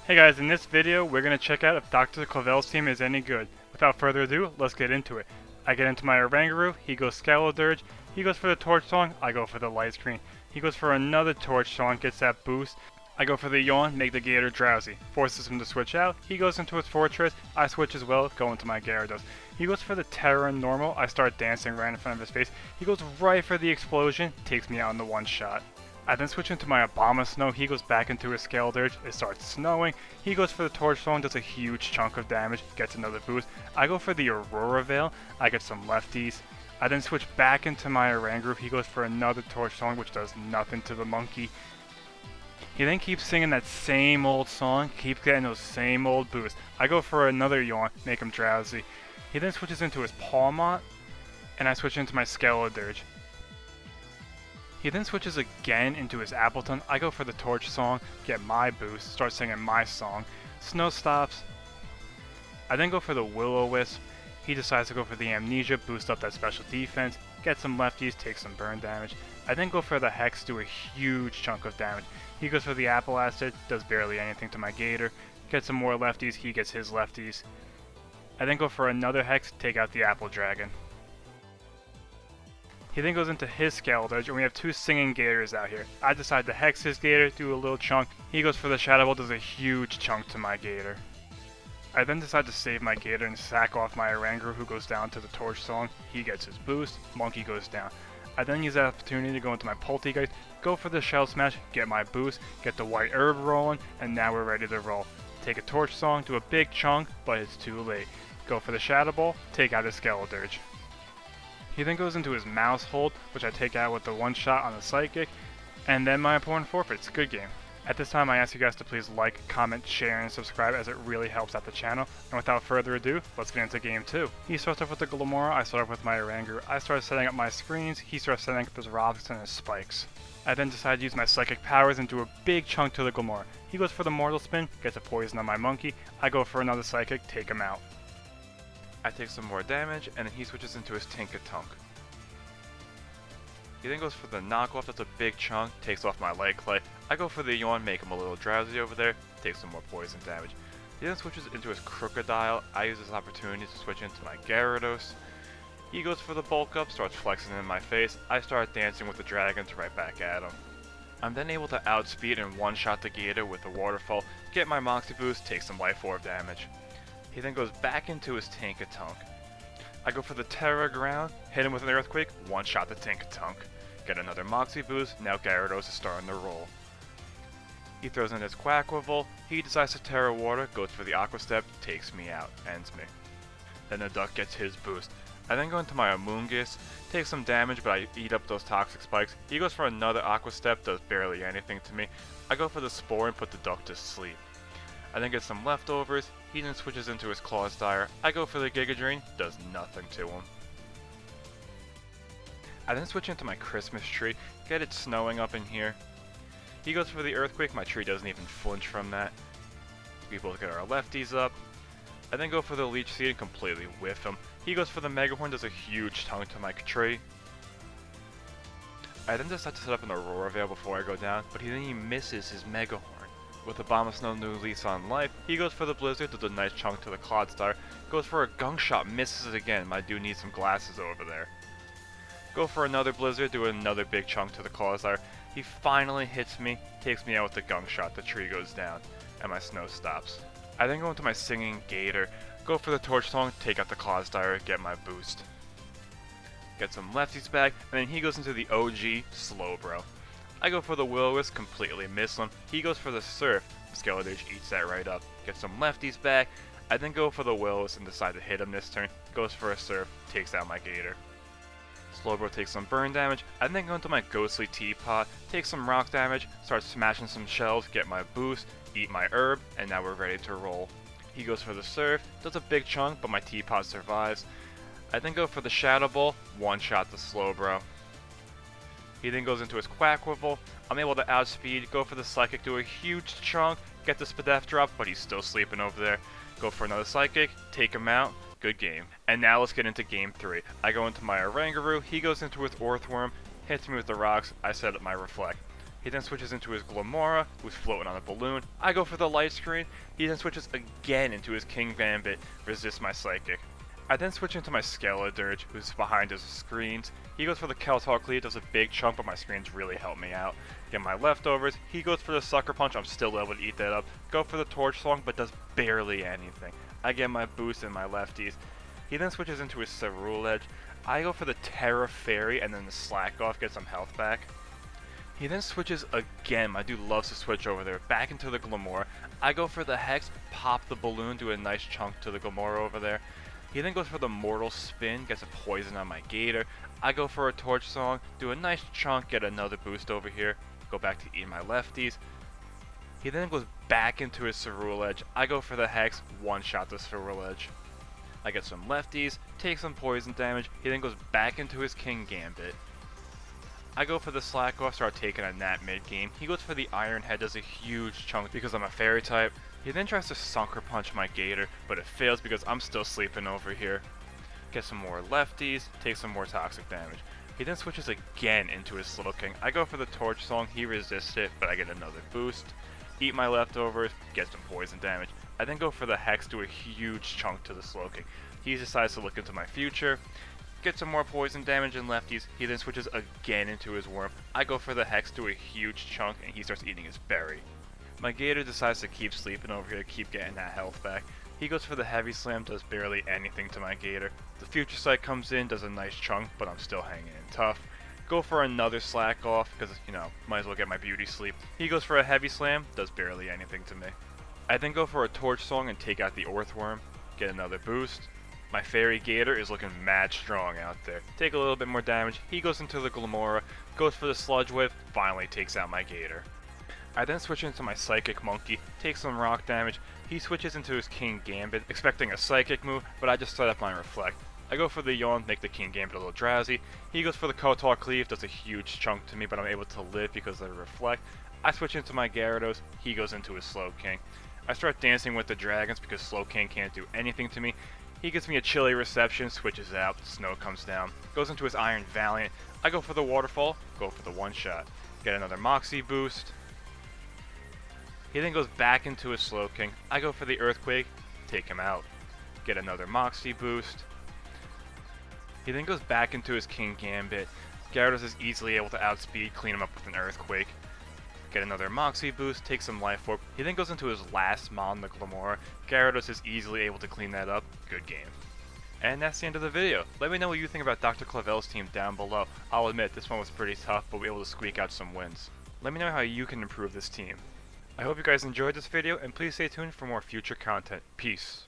Hey guys, in this video we're going to check out if Director Clavell's team is any good. Without further ado, let's get into it. I get into my Oranguru, he goes Scarlet, he goes for the Torch Song, I go for the Light Screen. He goes for another Torch Song, gets that boost. I go for the Yawn, make the Gator drowsy. Forces him to switch out, he goes into his Fortress, I switch as well, go into my Gyarados. He goes for the Terra normal, I start dancing right in front of his face. He goes right for the explosion, takes me out in the one shot. I then switch into my Abomasnow, he goes back into his Scarlet, it starts snowing, he goes for the Torch Song, does a huge chunk of damage, gets another boost. I go for the Aurora Veil, I get some lefties. I then switch back into my Oranguru, he goes for another Torch Song which does nothing to the monkey. He then keeps singing that same old song, keeps getting those same old boosts. I go for another Yawn, make him drowsy. He then switches into his Palmot, and I switch into my Scarlet. He then switches again into his Appleton. I go for the Torch Song, get my boost, start singing my song. Snow stops. I then go for the Will-O-Wisp. He decides to go for the Amnesia, boost up that special defense, get some lefties, take some burn damage. I then go for the Hex, do a huge chunk of damage. He goes for the Apple Acid, does barely anything to my Gator, gets some more lefties, he gets his lefties. I then go for another Hex, take out the Apple Dragon. He then goes into his Scarlet, and we have two singing Gators out here. I decide to Hex his Gator, do a little chunk. He goes for the Shadow Ball, does a huge chunk to my Gator. I then decide to save my Gator and sack off my Oranguru, who goes down to the Torch Song. He gets his boost, Monkey goes down. I then use that opportunity to go into my Poltegeist, go for the Shell Smash, get my boost, get the White Herb rolling, and now we're ready to roll. Take a Torch Song, do a big chunk, but it's too late. Go for the Shadow Ball, take out his Scarlet. He then goes into his Mouse Hold, which I take out with the one shot on the Psychic, and then my opponent forfeits. Good game. At this time I ask you guys to please like, comment, share, and subscribe as it really helps out the channel. And without further ado, let's get into game 2. He starts off with the Glimmora, I start off with my Oranguru. I start setting up my screens, he starts setting up his rocks and his spikes. I then decide to use my Psychic powers and do a big chunk to the Glimmora. He goes for the Mortal Spin, gets a poison on my Monkey. I go for another Psychic, take him out. I take some more damage, and then he switches into his Tinkatonk. He then goes for the knockoff, that's a big chunk, takes off my Light Clay. I go for the Yawn, make him a little drowsy over there, takes some more poison damage. He then switches into his Crocodile. I use this opportunity to switch into my Gyarados. He goes for the bulk up, starts flexing in my face. I start dancing with the dragons right back at him. I'm then able to outspeed and one-shot the Gator with a Waterfall, get my Moxie boost, take some Life Orb damage. He then goes back into his Tinkatonk. I go for the Terra Ground, hit him with an Earthquake, one-shot the Tinkatonk. Get another Moxie boost, now Gyarados is starting to roll. He throws in his Quackleval, he decides to Terra Water, goes for the Aqua Step, takes me out, ends me. Then the Duck gets his boost. I then go into my Amoonguss, take some damage but I eat up those Toxic Spikes. He goes for another Aqua Step, does barely anything to me. I go for the Spore and put the Duck to sleep. I then get some leftovers, he then switches into his Clawsdire. I go for the Giga Drain, does nothing to him. I then switch into my Christmas tree, get it snowing up in here. He goes for the Earthquake, my tree doesn't even flinch from that. We both get our lefties up. I then go for the Leech Seed and completely whiff him. He goes for the Megahorn, does a huge chunk to my tree. I then decide to set up an Aurora Veil before I go down, but then he misses his Megahorn. With Abomasnow new lease on life, he goes for the Blizzard, does a nice chunk to the Clodstar, goes for a Gunk Shot, misses it again. My dude needs some glasses over there. Go for another Blizzard, do another big chunk to the Clawsdire. He finally hits me, takes me out with the Gunk Shot, the tree goes down, and my snow stops. I then go into my Singing Gator, go for the Torch Song, take out the Clawsdire, get my boost. Get some lefties back, and then he goes into the OG Slowbro. I go for the Will-O-Wisp, completely miss him. He goes for the Surf, Scarlet eats that right up. Get some lefties back, I then go for the Will-O-Wisp and decide to hit him this turn, goes for a Surf, takes out my Gator. Slowbro takes some burn damage, I then go into my Ghostly Teapot, take some rock damage, start smashing some shells, get my boost, eat my herb, and now we're ready to roll. He goes for the Surf, does a big chunk, but my Teapot survives. I then go for the Shadow Ball, one-shot the Slowbro. He then goes into his Quackleval, I'm able to outspeed, go for the Psychic, do a huge chunk, get the Spadef drop, but he's still sleeping over there. Go for another Psychic, take him out. Good game. And now let's get into game 3. I go into my Oranguru, he goes into his Orthworm, hits me with the rocks, I set up my Reflect. He then switches into his Glamora, who's floating on a balloon. I go for the light screen. He then switches again into his King Gambit, resist my Psychic. I then switch into my Scarlet, who's behind his screens. He goes for the Director Clavell, does a big chunk, but my screens really help me out. Get my leftovers. He goes for the Sucker Punch, I'm still able to eat that up. Go for the Torch Song, but does barely anything. I get my boost and my lefties. He then switches into his Ceruledge. I go for the Terra Fairy and then the Slack Off, get some health back. He then switches again, my dude loves to switch over there, back into the Glamora. I go for the Hex, pop the balloon, do a nice chunk to the Glamora over there. He then goes for the Mortal Spin, gets a poison on my Gator. I go for a Torch Song, do a nice chunk, get another boost over here. Go back to eat my lefties. He then goes back into his Ceruledge. I go for the Hex, one-shot the Ceruledge. I get some lefties, take some poison damage. He then goes back into his King Gambit. I go for the Slack Off, start taking a nap mid-game. He goes for the Iron Head, does a huge chunk because I'm a Fairy type. He then tries to Sucker Punch my Gator, but it fails because I'm still sleeping over here. Get some more lefties, take some more toxic damage. He then switches again into his Slowking. I go for the Torch Song, he resists it, but I get another boost. Eat my leftovers, get some poison damage. I then go for the Hex, do a huge chunk to the Slowking. He decides to look into my future. Get some more poison damage and lefties. He then switches again into his Worm. I go for the Hex, do a huge chunk, and he starts eating his berry. My Gator decides to keep sleeping over here, keep getting that health back. He goes for the Heavy Slam, does barely anything to my Gator. The Future Sight comes in, does a nice chunk, but I'm still hanging in tough. Go for another Slack Off, because, might as well get my beauty sleep. He goes for a Heavy Slam, does barely anything to me. I then go for a Torch Song and take out the Earthworm, get another boost. My Fairy Gator is looking mad strong out there. Take a little bit more damage, he goes into the Glamora, goes for the Sludge Wave, finally takes out my Gator. I then switch into my Psychic Monkey, takes some rock damage. He switches into his King Gambit, expecting a Psychic move, but I just set up my Reflect. I go for the Yawn, make the King Gambit a little drowsy. He goes for the Kotal Cleave, does a huge chunk to me, but I'm able to live because of the Reflect. I switch into my Gyarados, he goes into his Slowking. I start dancing with the dragons because Slowking can't do anything to me. He gives me a chilly reception, switches out, snow comes down. Goes into his Iron Valiant. I go for the Waterfall, go for the one-shot. Get another Moxie boost. He then goes back into his Slowking. I go for the Earthquake, take him out. Get another Moxie boost. He then goes back into his King Gambit. Gyarados is easily able to outspeed, clean him up with an Earthquake. Get another Moxie boost, take some Life Orb. He then goes into his last Mon, the Glamora. Gyarados is easily able to clean that up. Good game. And that's the end of the video. Let me know what you think about Dr. Clavell's team down below. I'll admit, this one was pretty tough, but we were able to squeak out some wins. Let me know how you can improve this team. I hope you guys enjoyed this video, and please stay tuned for more future content. Peace.